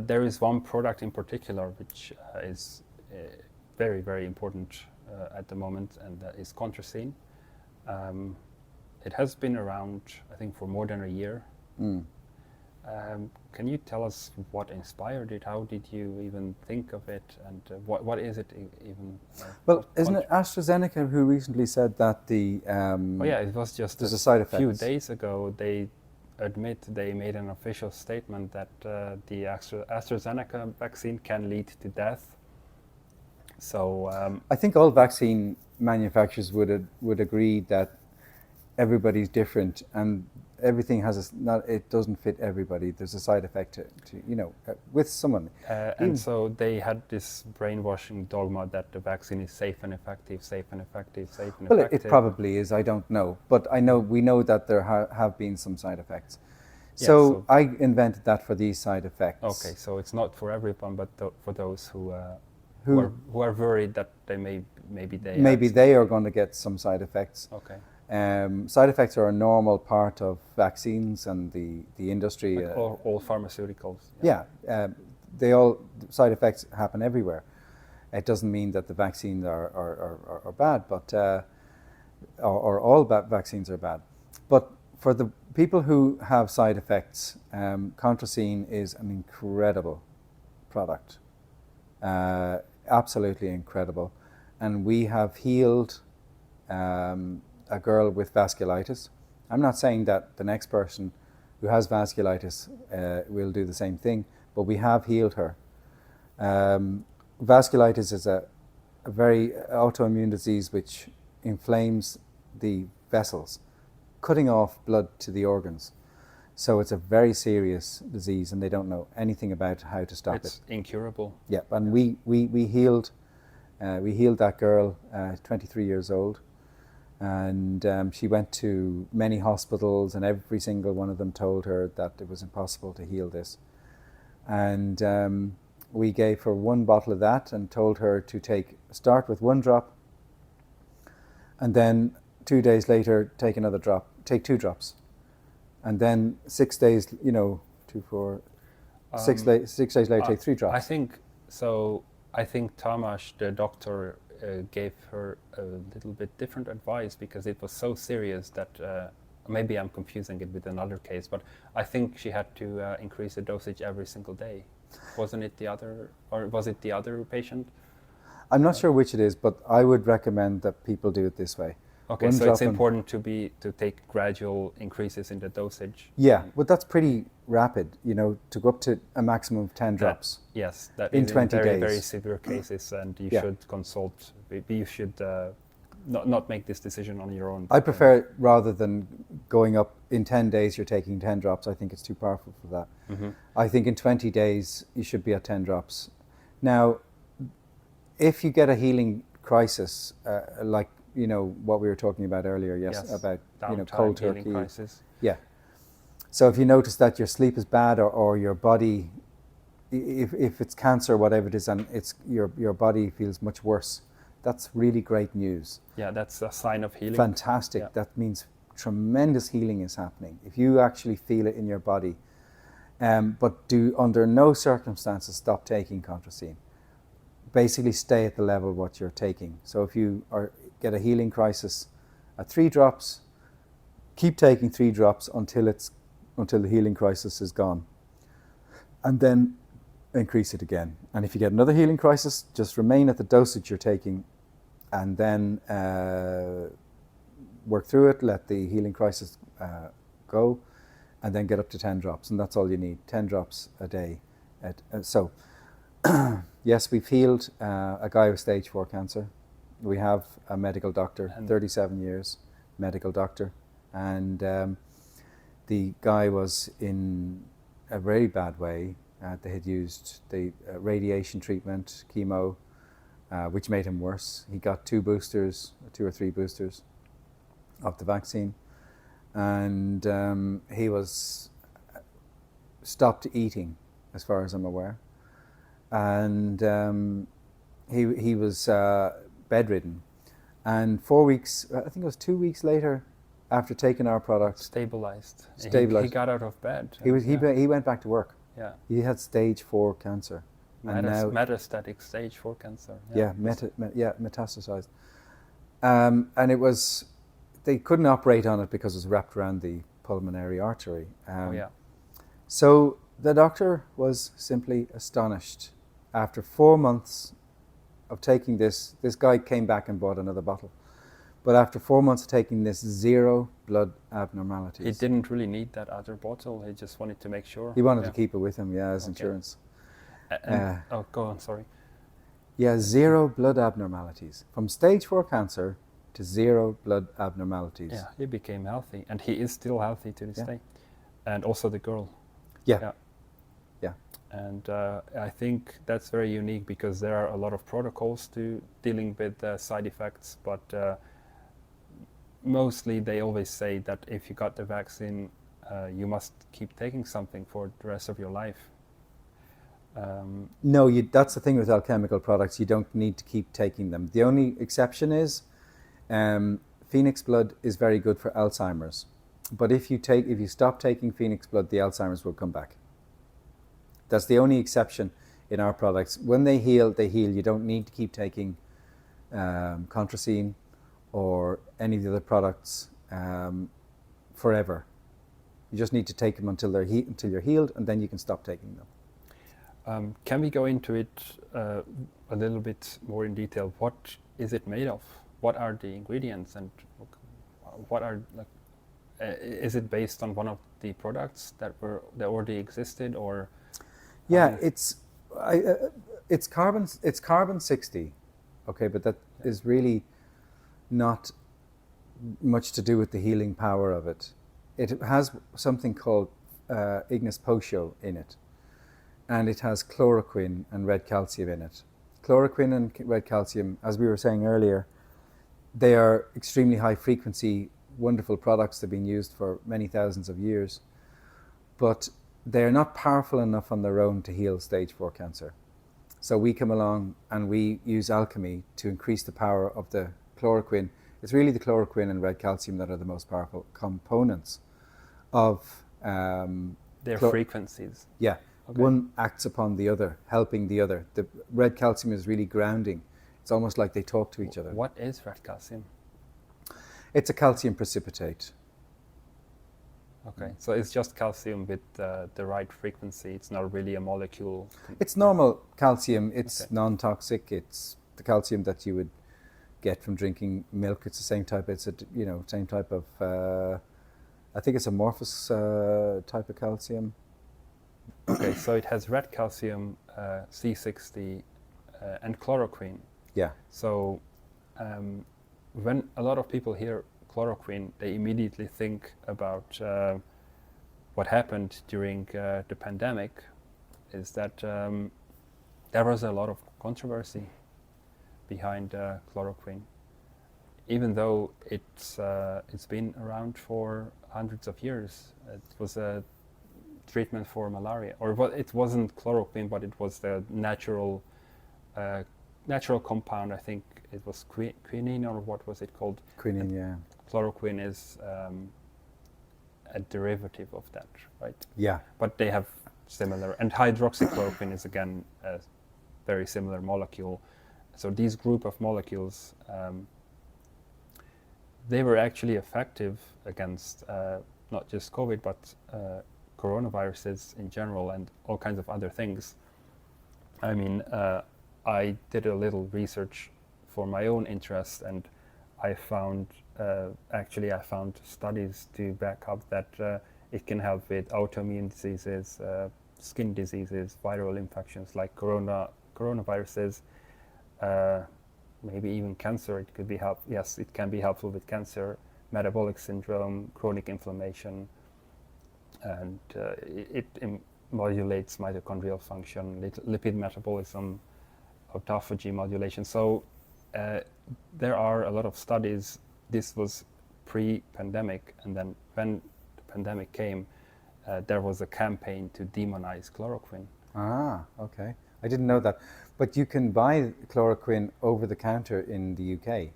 There is one product in particular which is very, very important at the moment, and that is Contraccin. It has been around, I think, for more than a year. Can you tell us what inspired it? How did you even think of it? And what is it even? Well, isn't it AstraZeneca who recently said that the... oh yeah, it was just there's a side effect. Few days ago they made an official statement that the AstraZeneca vaccine can lead to death. So I think all vaccine manufacturers would agree that everybody's different and everything has it doesn't fit everybody. There's a side effect to with someone. And so they had this brainwashing dogma that the vaccine is safe and effective, safe and effective, safe and effective. Well, it probably is. I don't know, but we know that there have been some side effects. Yeah, so I invented that for these side effects. Okay, so it's not for everyone, but for those who are worried that maybe they are going to get some side effects. Okay. Side effects are a normal part of vaccines and the industry. Like all pharmaceuticals. Yeah, side effects happen everywhere. It doesn't mean that the vaccines are bad, but or all vaccines are bad. But for the people who have side effects, Contraccin is an incredible product, absolutely incredible, and we have healed a girl with vasculitis. I'm not saying that the next person who has vasculitis will do the same thing, but we have healed her. Vasculitis is a very autoimmune disease which inflames the vessels, cutting off blood to the organs. So it's a very serious disease and they don't know anything about how to stop it. It's incurable. Yeah, and we healed that girl, 23 years old. And she went to many hospitals and every single one of them told her that it was impossible to heal this. And we gave her one bottle of that and told her to start with one drop and then 2 days later take another drop, take 2 drops. And then 6 days, 2, 4, 6 days later take 3 drops. I think Tamas, the doctor, gave her a little bit different advice because it was so serious that maybe I'm confusing it with another case, but I think she had to increase the dosage every single day. Wasn't it the other, or was it the other patient? I'm not sure which it is, but I would recommend that people do it this way. Okay, so it's important to take gradual increases in the dosage. Yeah, but that's pretty rapid, to go up to a maximum of 10 drops. That in is 20 in very, days. very severe cases, and you should consult. You should not make this decision on your own. I prefer rather than going up in 10 days, you're taking 10 drops. I think it's too powerful for that. Mm-hmm. I think in 20 days, you should be at 10 drops. Now, if you get a healing crisis, like what we were talking about earlier, about cold turkey. Crisis. Yeah. So if you notice that your sleep is bad or your body, if it's cancer, whatever it is, and it's your body feels much worse, that's really great news. Yeah, that's a sign of healing. Fantastic. Yeah. That means tremendous healing is happening if you actually feel it in your body. But do under no circumstances stop taking Contraccin. Basically stay at the level what you're taking. So if you get a healing crisis at 3 drops, keep taking 3 drops until the healing crisis is gone, and then increase it again. And if you get another healing crisis, just remain at the dosage you're taking, and then work through it. Let the healing crisis go, and then get up to 10 drops, and that's all you need. 10 drops a day. Yes, we've healed a guy with stage 4 cancer. We have a medical doctor, 37 years, medical doctor, and the guy was in a very bad way. They had used the radiation treatment, chemo, which made him worse. He got 2 or 3 boosters of the vaccine, and he was stopped eating, as far as I'm aware. And he was bedridden, and 4 weeks, I think it was 2 weeks later, after taking our product, stabilized. He got out of bed. He went back to work. Yeah. He had stage 4 cancer. And now, Metastatic stage 4 cancer. Metastasized. And it was, they couldn't operate on it because it was wrapped around the pulmonary artery. So the doctor was simply astonished. After 4 months of taking this guy came back and bought another bottle. But after 4 months of taking this, 0 blood abnormalities. He didn't really need that other bottle. He just wanted to make sure. He wanted to keep it with him, as insurance. Go on, sorry. 0 blood abnormalities. From stage 4 cancer to 0 blood abnormalities. Yeah, he became healthy, and he is still healthy to this day. And also the girl. Yeah. And I think that's very unique because there are a lot of protocols to dealing with side effects, but mostly they always say that if you got the vaccine, you must keep taking something for the rest of your life. No, that's the thing with alchemical products. You don't need to keep taking them. The only exception is Phoenix blood is very good for Alzheimer's. But if you stop taking Phoenix blood, the Alzheimer's will come back. That's the only exception in our products. When they heal, they heal. You don't need to keep taking Contraccin or any of the other products forever. You just need to take them until you're healed, and then you can stop taking them. Can we go into it a little bit more in detail? What is it made of? What are the ingredients, and what are is it based on one of the products that already existed, or? Yeah, it's carbon 60, okay, but that is really not much to do with the healing power of it. It has something called ignis potio in it, and it has chloroquine and red calcium in it. Chloroquine and red calcium, as we were saying earlier, they are extremely high frequency, wonderful products that have been used for many thousands of years, but they're not powerful enough on their own to heal stage 4 cancer. So we come along and we use alchemy to increase the power of the chloroquine. It's really the chloroquine and red calcium that are the most powerful components of their frequencies. Yeah, okay. One acts upon the other, helping the other. The red calcium is really grounding. It's almost like they talk to each other. What is red calcium? It's a calcium precipitate. Okay, so it's just calcium with the right frequency. It's not really a molecule. It's normal calcium. It's non-toxic. It's the calcium that you would get from drinking milk. It's the same type. It's same type of. I think it's amorphous type of calcium. Okay, so it has red calcium, C60, and chloroquine. Yeah. So when a lot of people hear chloroquine, they immediately think about what happened during the pandemic, is that there was a lot of controversy behind chloroquine, even though it's been around for hundreds of years. It was a treatment for malaria, or it wasn't chloroquine, but it was the natural compound. I think it was quinine, or what was it called? Quinine, yeah. Chloroquine is a derivative of that, right? Yeah. But they have similar, and hydroxychloroquine is again a very similar molecule. So these group of molecules, they were actually effective against not just COVID, but coronaviruses in general and all kinds of other things. I mean, I did a little research for my own interest, and I found studies to back up that it can help with autoimmune diseases, skin diseases, viral infections like coronaviruses, maybe even cancer. It could be Yes, it can be helpful with cancer, metabolic syndrome, chronic inflammation, and it modulates mitochondrial function, lipid metabolism, autophagy modulation. So there are a lot of studies. This was pre-pandemic, and then when the pandemic came, there was a campaign to demonize chloroquine. Ah, okay. I didn't know that. But you can buy chloroquine over the counter in the UK.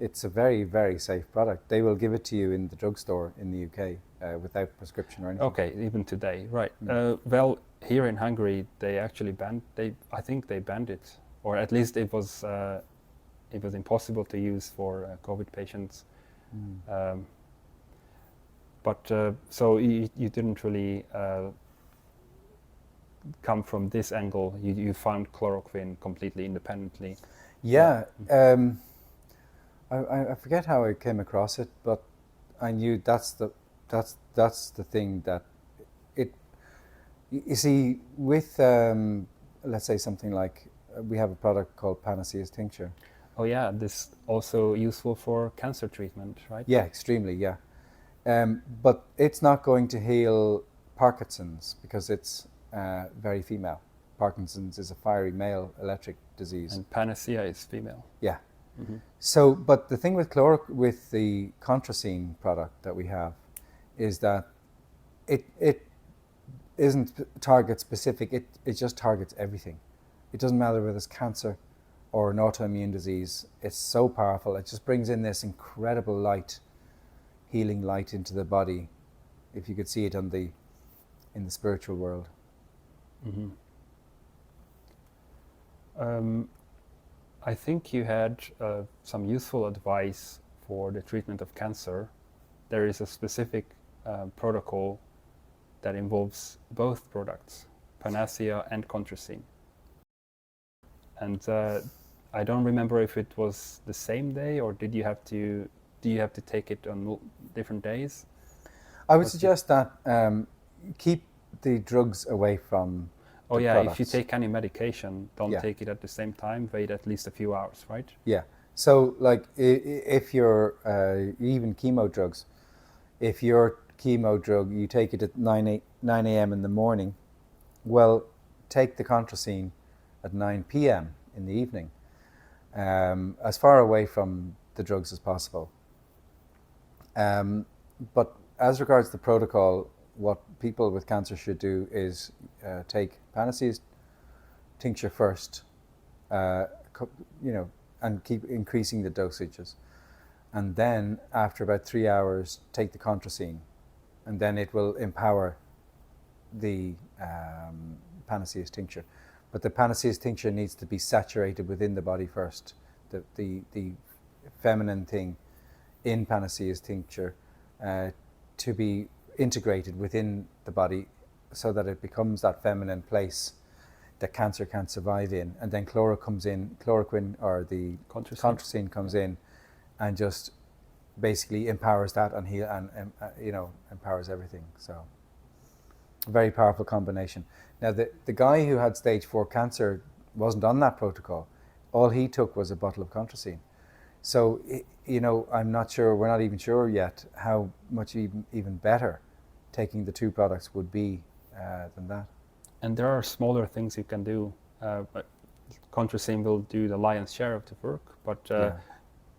It's a very, very safe product. They will give it to you in the drugstore in the UK without prescription or anything. Okay, even today, right. Well, here in Hungary, they actually banned. I think they banned it, or at least it was impossible to use for COVID patients. But so you didn't really come from this angle. You found chloroquine completely independently. Yeah. I forget how I came across it, but I knew that's the thing that it. You see, with let's say something like we have a product called Panakeia Tincture. Oh yeah, this also useful for cancer treatment, right? Yeah, extremely. Yeah, but it's not going to heal Parkinson's because it's very female. Parkinson's is a fiery male electric disease. And Panakeia is female. Yeah. Mm-hmm. So, but the thing with the Contraccin product that we have is that it isn't target specific. It just targets everything. It doesn't matter whether it's cancer or an autoimmune disease. It's so powerful. It just brings in this incredible light, healing light into the body. If you could see it in the spiritual world. Mm-hmm. I think you had some useful advice for the treatment of cancer. There is a specific protocol that involves both products, Panakeia and Contraccin. And I don't remember if it was the same day, or do you have to take it on different days? I would suggest that keep the drugs away from Oh yeah, products. If you take any medication, don't take it at the same time, wait at least a few hours, right? Yeah. So like if you're even chemo drugs, if your chemo drug, you take it at 9 a.m. in the morning, well, take the Contraccin at 9 p.m. in the evening, as far away from the drugs as possible. But as regards the protocol, what people with cancer should do is take Panakeia tincture first, and keep increasing the dosages. And then after about 3 hours, take the Contraccin, and then it will empower the Panakeia tincture. But the Panakeia tincture needs to be saturated within the body first. The feminine thing in Panakeia tincture to be integrated within the body so that it becomes that feminine place that cancer can't survive in. And then chloroquine or the Contraccin comes in and just basically empowers that and empowers everything. So a very powerful combination. Now the guy who had stage 4 cancer wasn't on that protocol. All he took was a bottle of Contraccin. So, I'm not sure, we're not even sure yet how much even better taking the two products would be than that. And there are smaller things you can do. But Contraccin will do the lion's share of the work, but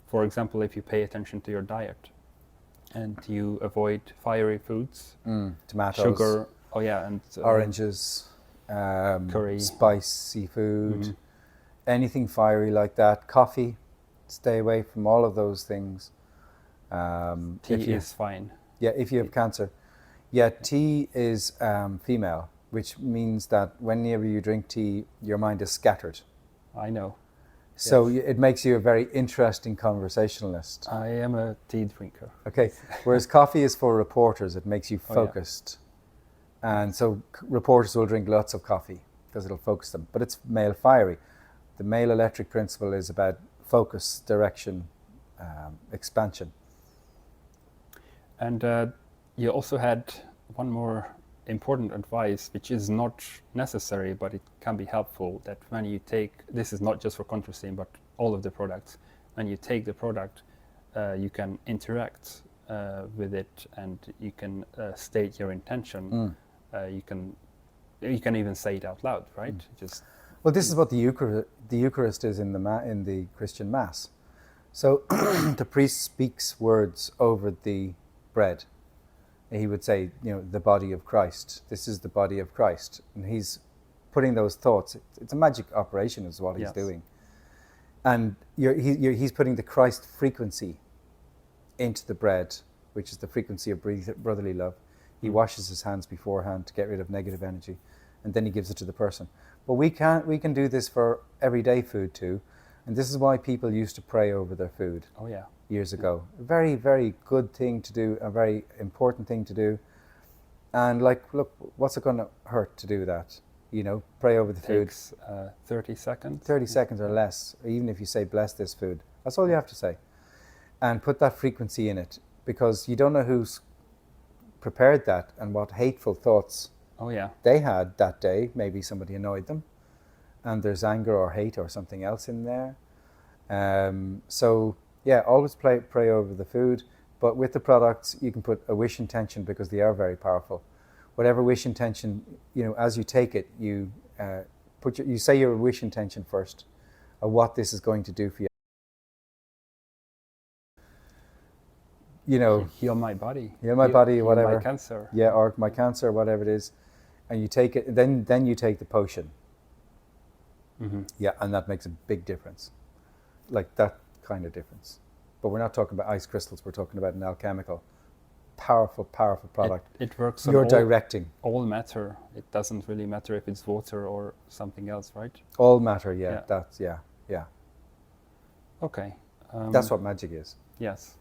for example, if you pay attention to your diet and you avoid fiery foods, tomatoes, sugar, and oranges, curry, spicy food, anything fiery like that, coffee, stay away from all of those things. Tea is fine. Yeah, if you have cancer. Yeah, tea is female, which means that whenever you drink tea, your mind is scattered. I know. So it makes you a very interesting conversationalist. I am a tea drinker. Okay, whereas coffee is for reporters, it makes you focused. And so reporters will drink lots of coffee because it'll focus them. But it's male fiery. The male electric principle is about focus, direction, expansion. And you also had one more important advice, which is not necessary, but it can be helpful, that when you take, this is not just for Contraccin, but all of the products, when you take the product, you can interact with it, and you can state your intention. You can even say it out loud, right? Well, this is what the Eucharist is in the Christian Mass. So the priest speaks words over the bread. He would say, the body of Christ. This is the body of Christ. And he's putting those thoughts. It's a magic operation is what he's doing. And he's putting the Christ frequency into the bread, which is the frequency of brotherly love. He washes his hands beforehand to get rid of negative energy. and then he gives it to the person. But we can do this for everyday food too, and this is why people used to pray over their food. Oh yeah. Years ago. A very, very good thing to do, a very important thing to do. And like, look, what's it going to hurt to do that? You know, pray over the food. Takes 30 seconds. 30 seconds or less, even if you say, bless this food. That's all you have to say. And put that frequency in it, because you don't know who's prepared that and what hateful thoughts Oh yeah. they had that day. Maybe somebody annoyed them and there's anger or hate or something else in there. So yeah, always pray over the food, but with the products you can put a wish intention, because they are very powerful. Whatever wish intention, you know, as you take it, you you say your wish intention first, of what this is going to do for you. You know, Heal my body. Heal my body, heal whatever. My cancer. Yeah, or my cancer, whatever it is, and you take it. Then you take the potion. Mm-hmm. Yeah, and that makes a big difference, like that kind of difference. But we're not talking about ice crystals. We're talking about an alchemical, powerful product. It works. You're on directing all matter. It doesn't really matter if it's water or something else, right? all matter. Yeah, Yeah. that's yeah. Okay. That's what magic is. Yes.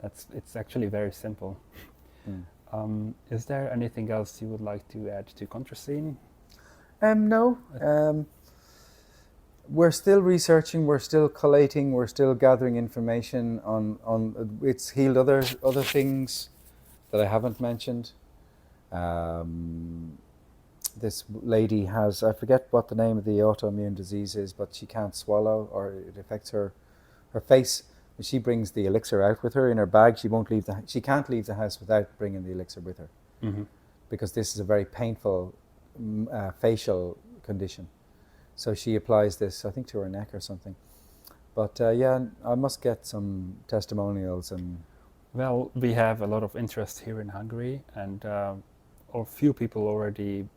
It's actually very simple. Mm. Is there anything else you would like to add to Contraccin? No. We're still researching. We're still collating. We're still gathering information on. It's healed other things that I haven't mentioned. This lady has, I forget what the name of the autoimmune disease is, but she can't swallow, or it affects her face. She brings the elixir out with her in her bag. She can't leave the house without bringing the elixir with her, Mm-hmm. because this is a very painful facial condition. So she applies this, I think, to her neck or something. But yeah, I must get some testimonials and. Well, we have a lot of interest here in Hungary, and a few people already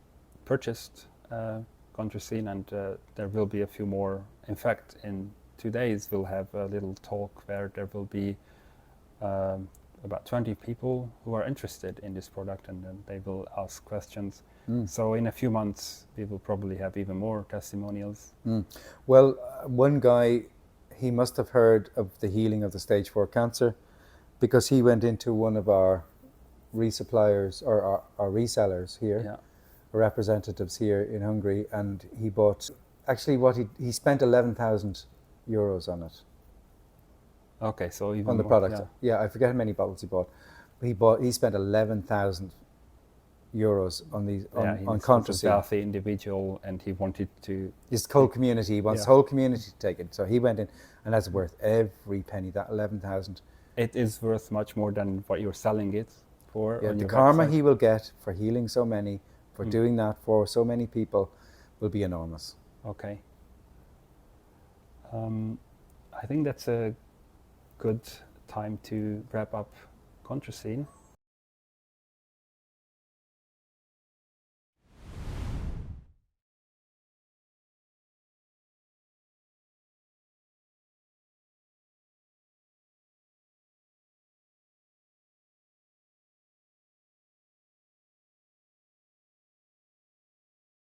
purchased Contraccin, and there will be a few more. In fact, in 2 days we'll have a little talk where there will be about 20 people who are interested in this product, and then they will ask questions. So in a few months we will probably have even more testimonials. Well, one guy, he must have heard of the healing of the stage 4 cancer, because he went into one of our resuppliers or our resellers here, Yeah. representatives here in Hungary, and he bought, actually he spent 11,000 euros on it, Okay, so even on the more, product. yeah. Yeah, I forget how many bottles he bought. But he spent 11,000 euros on these Yeah, he on was a Contraccin. wealthy individual, and he wanted to. His whole community, he wants Yeah. the whole community to take it. So he went in, and that's worth every penny. That 11,000. It is worth much more than what you're selling it for. Yeah, on the your karma website. he will get for healing so many, for doing that for so many people, will be enormous. Okay. I think that's a good time to wrap up Contraccin.